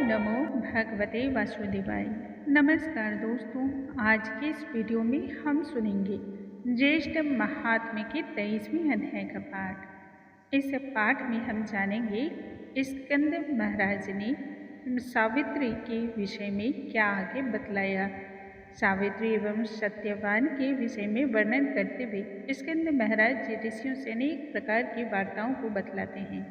नमो भगवते वासुदेवाय। नमस्कार दोस्तों, आज के इस वीडियो में हम सुनेंगे ज्येष्ठ महात्म्य के 23वें अध्याय का पाठ। इस पाठ में हम जानेंगे स्कंद महाराज ने सावित्री के विषय में क्या आगे बतलाया। सावित्री एवं सत्यवान के विषय में वर्णन करते हुए स्कंद महाराज ऋषियों से अनेक प्रकार की वार्ताओं को बतलाते हैं,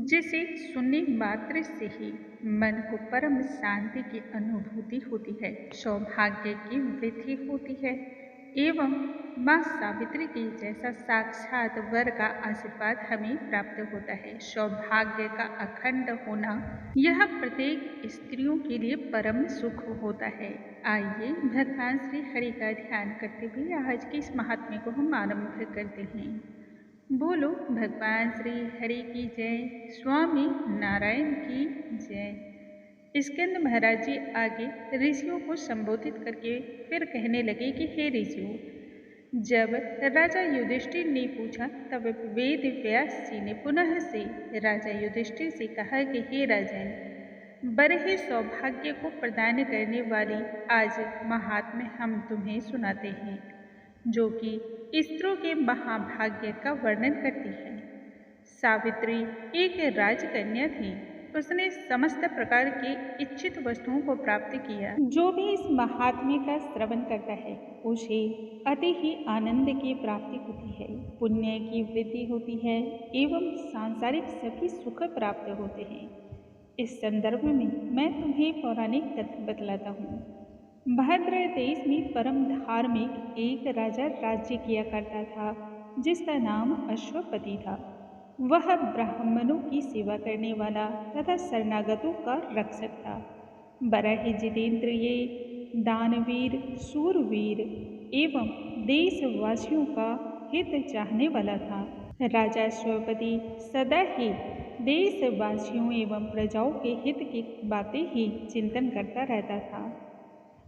जिसे सुनने मात्र से ही मन को परम शांति की अनुभूति होती है, सौभाग्य की वृद्धि होती है एवं माँ सावित्री के जैसा साक्षात वर का आशीर्वाद हमें प्राप्त होता है। सौभाग्य का अखंड होना यह प्रत्येक स्त्रियों के लिए परम सुख होता है। आइए भगवान श्री हरि का ध्यान करते हुए आज के इस महात्म्य को हम आरंभ करते हैं। बोलो भगवान श्री हरि की जय, स्वामी नारायण की जय। स्कंद महाराज जी आगे ऋषियों को संबोधित करके फिर कहने लगे कि हे ऋषियों, जब राजा युधिष्ठिर ने पूछा तब वेद व्यास जी ने पुनः से राजा युधिष्ठिर से कहा कि हे राजन, बड़े ही सौभाग्य को प्रदान करने वाली आज महात्म्य हम तुम्हें सुनाते हैं, जो कि स्त्रियों के महाभाग्य का वर्णन करती है। सावित्री एक राजकन्या थी। उसने समस्त प्रकार की इच्छित वस्तुओं को प्राप्त किया। जो भी इस महात्म्य का श्रवण करता है उसे अति ही आनंद की प्राप्ति होती है, पुण्य की वृद्धि होती है एवं सांसारिक सभी सुख प्राप्त होते हैं। इस संदर्भ में मैं तुम्हें पौराणिक कथा बतलाता हूँ। भद्र देश में परम धार्मिक एक राजा राज्य किया करता था, जिसका नाम अश्वपति था। वह ब्राह्मणों की सेवा करने वाला तथा शरणागतों का रक्षक था। बड़ा ही जितेंद्रिय, दानवीर, सूरवीर एवं देशवासियों का हित चाहने वाला था। राजा अश्वपति सदा ही देशवासियों एवं प्रजाओं के हित की बातें ही चिंतन करता रहता था।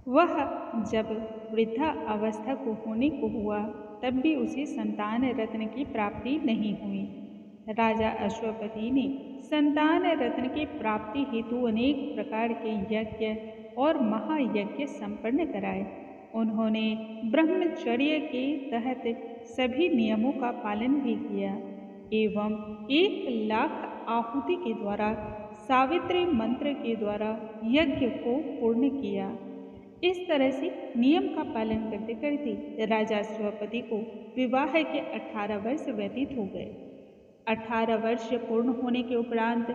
वह जब वृद्धा अवस्था को होने को हुआ तब भी उसे संतान रत्न की प्राप्ति नहीं हुई। राजा अश्वपति ने संतान रत्न की प्राप्ति हेतु अनेक प्रकार के यज्ञ और महायज्ञ संपन्न कराए। उन्होंने ब्रह्मचर्य के तहत सभी नियमों का पालन भी किया एवं 1,00,000 आहुति के द्वारा सावित्री मंत्र के द्वारा यज्ञ को पूर्ण किया। इस तरह से नियम का पालन करते करते राजा अश्वपति को विवाह के 18 वर्ष व्यतीत हो गए। 18 वर्ष पूर्ण होने के उपरांत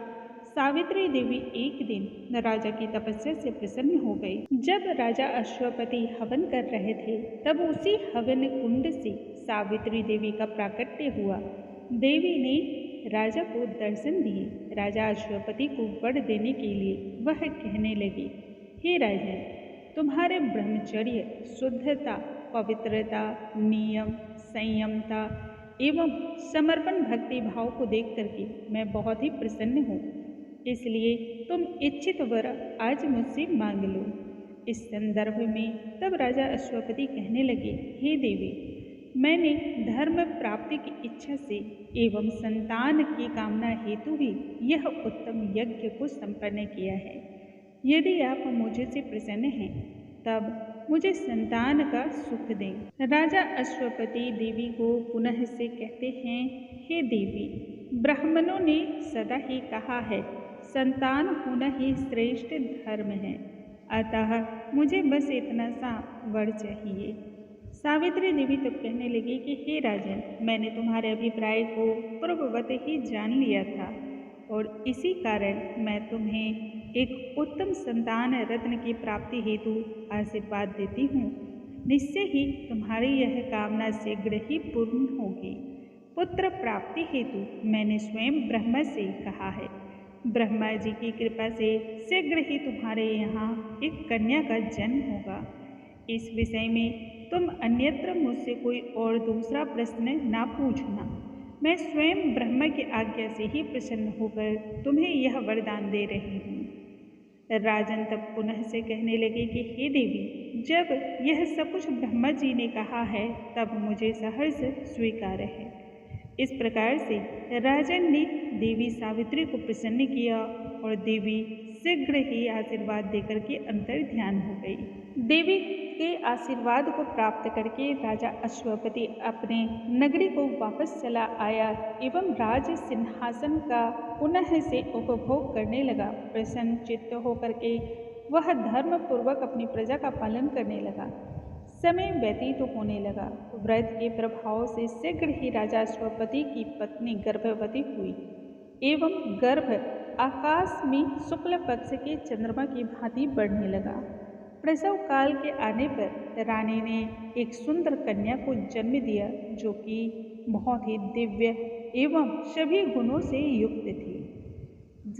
सावित्री देवी एक दिन राजा की तपस्या से प्रसन्न हो गई। जब राजा अश्वपति हवन कर रहे थे तब उसी हवन कुंड से सावित्री देवी का प्राकट्य हुआ। देवी ने राजा को दर्शन दिए। राजा अश्वपति को वर देने के लिए वह कहने लगी, हे राजन, तुम्हारे ब्रह्मचर्य, शुद्धता, पवित्रता, नियम, संयमता एवं समर्पण भक्ति भाव को देख करके मैं बहुत ही प्रसन्न हूँ। इसलिए तुम इच्छित वर आज मुझसे मांग लो। इस संदर्भ में तब राजा अश्वपति कहने लगे, हे देवी, मैंने धर्म प्राप्ति की इच्छा से एवं संतान की कामना हेतु ही यह उत्तम यज्ञ को संपन्न किया है। यदि आप मुझसे प्रसन्न हैं तब मुझे संतान का सुख दें। राजा अश्वपति देवी को पुनः से कहते हैं, हे देवी, ब्राह्मणों ने सदा ही कहा है संतान होना ही श्रेष्ठ धर्म है, अतः मुझे बस इतना सा वर चाहिए। सावित्री देवी तब कहने लगी कि हे राजन, मैंने तुम्हारे अभिप्राय को पूर्ववत ही जान लिया था और इसी कारण मैं तुम्हें एक उत्तम संतान रत्न की प्राप्ति हेतु आशीर्वाद देती हूँ। निश्चय ही तुम्हारी यह कामना शीघ्र ही पूर्ण होगी। पुत्र प्राप्ति हेतु मैंने स्वयं ब्रह्मा से कहा है। ब्रह्मा जी की कृपा से शीघ्र ही तुम्हारे यहाँ एक कन्या का जन्म होगा। इस विषय में तुम अन्यत्र मुझसे कोई और दूसरा प्रश्न ना पूछना। मैं स्वयं ब्रह्मा की आज्ञा से ही प्रसन्न होकर तुम्हें यह वरदान दे रही हूँ। राजन तब पुनः से कहने लगे कि हे देवी, जब यह सब कुछ ब्रह्मा जी ने कहा है तब मुझे सहर्ष स्वीकार है। इस प्रकार से राजन ने देवी सावित्री को प्रसन्न किया और देवी शीघ्र ही आशीर्वाद देकर के अंतर ध्यान हो गई। देवी के आशीर्वाद को प्राप्त करके राजा अश्वपति अपने नगरी को वापस चला आया एवं राज सिंहासन का पुनः से उपभोग करने लगा। प्रसन्न चित्त होकर के वह धर्म पूर्वक अपनी प्रजा का पालन करने लगा। समय व्यतीत होने लगा। व्रत के प्रभाव से शीघ्र ही राजा अश्वपति की पत्नी गर्भवती हुई एवं गर्भ आकाश में शुक्ल पक्ष के चंद्रमा की भांति बढ़ने लगा। प्रसव काल के आने पर रानी ने एक सुंदर कन्या को जन्म दिया, जो कि बहुत ही दिव्य एवं सभी गुणों से युक्त थी।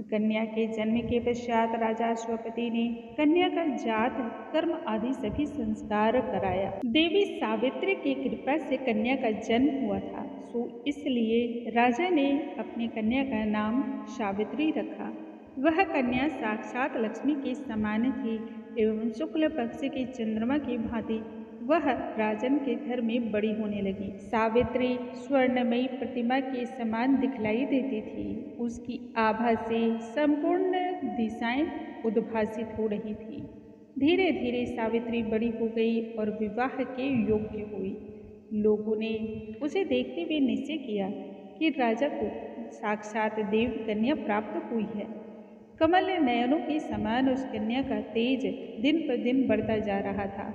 कन्या के जन्म के पश्चात राजा अश्वपति ने कन्या का जात कर्म आदि सभी संस्कार कराया। देवी सावित्री की कृपा से कन्या का जन्म हुआ था, सो इसलिए राजा ने अपनी कन्या का नाम सावित्री रखा। वह कन्या साक्षात लक्ष्मी के समान थी एवं शुक्ल पक्ष के चंद्रमा की भांति वह राजन के घर में बड़ी होने लगी। सावित्री स्वर्णमयी प्रतिमा के समान दिखलाई देती थी। उसकी आभा से संपूर्ण दिशाएं उद्भासित हो रही थी। धीरे धीरे सावित्री बड़ी हो गई और विवाह के योग्य हुई। लोगों ने उसे देखते हुए निश्चय किया कि राजा को साक्षात देव कन्या प्राप्त हुई है। कमल नयनों के समान उस कन्या का तेज दिन पर दिन बढ़ता जा रहा था।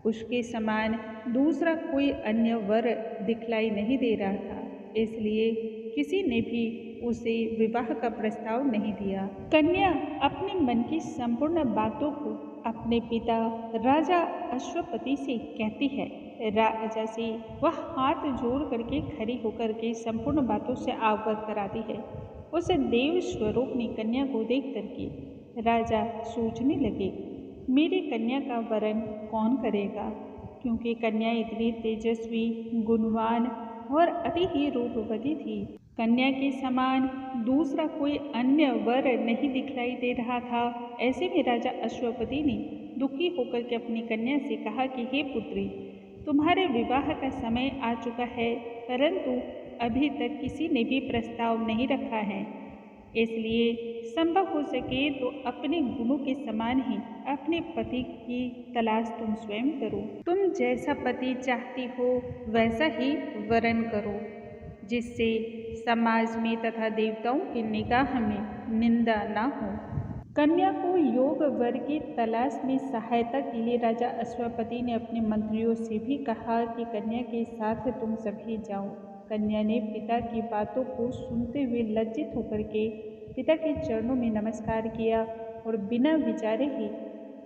उसके समान दूसरा कोई अन्य वर दिखलाई नहीं दे रहा था, इसलिए किसी ने भी उसे विवाह का प्रस्ताव नहीं दिया। कन्या अपने मन की संपूर्ण बातों को अपने पिता राजा अश्वपति से कहती है। राजा से वह हाथ जोड़ करके खड़ी होकर के संपूर्ण बातों से अवगत कराती है। उस देव स्वरूपनी कन्या को देख करके राजा सोचने लगे, मेरी कन्या का वरण कौन करेगा, क्योंकि कन्या इतनी तेजस्वी, गुणवान और अति ही रूपवती थी। कन्या के समान दूसरा कोई अन्य वर नहीं दिखलाई दे रहा था। ऐसे में राजा अश्वपति ने दुखी होकर के अपनी कन्या से कहा कि हे पुत्री, तुम्हारे विवाह का समय आ चुका है, परंतु अभी तक किसी ने भी प्रस्ताव नहीं रखा है। इसलिए संभव हो सके तो अपने गुणों के समान ही अपने पति की तलाश तुम स्वयं करो। तुम जैसा पति चाहती हो वैसा ही वरण करो, जिससे समाज में तथा देवताओं की निगाह में निंदा न हो। कन्या को योग वर की तलाश में सहायता के लिए राजा अश्वपति ने अपने मंत्रियों से भी कहा कि कन्या के साथ तुम सभी जाओ। कन्या ने पिता की बातों को सुनते हुए लज्जित होकर के पिता के चरणों में नमस्कार किया और बिना विचारे ही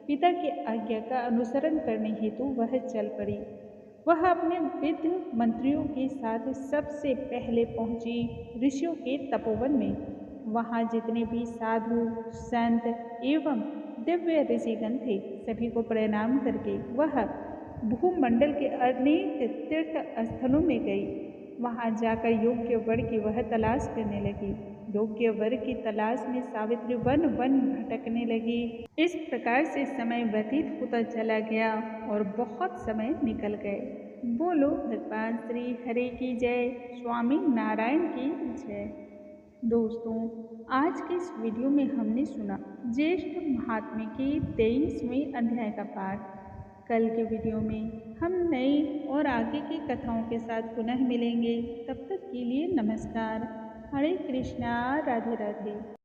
पिता की आज्ञा का अनुसरण करने हेतु वह चल पड़ी। वह अपने वृद्ध मंत्रियों के साथ सबसे पहले पहुंची ऋषियों के तपोवन में। वहाँ जितने भी साधु, संत एवं दिव्य ऋषिगण थे, सभी को प्रणाम करके वह भूमंडल के अनेक तीर्थ स्थलों में गई। वहाँ जाकर योग्य वर की वह तलाश करने लगी। योग्य वर की तलाश में सावित्री वन वन भटकने लगी। इस प्रकार से समय व्यतीत होता चला गया और बहुत समय निकल गए। बोलो भगवान श्री हरि की जय, स्वामी नारायण की जय। दोस्तों, आज के इस वीडियो में हमने सुना ज्येष्ठ महात्म्य के 23वें अध्याय का पाठ। कल के वीडियो में हम नई और आगे की कथाओं के साथ पुनः मिलेंगे। तब तक के लिए नमस्कार। हरे कृष्णा, राधे राधे।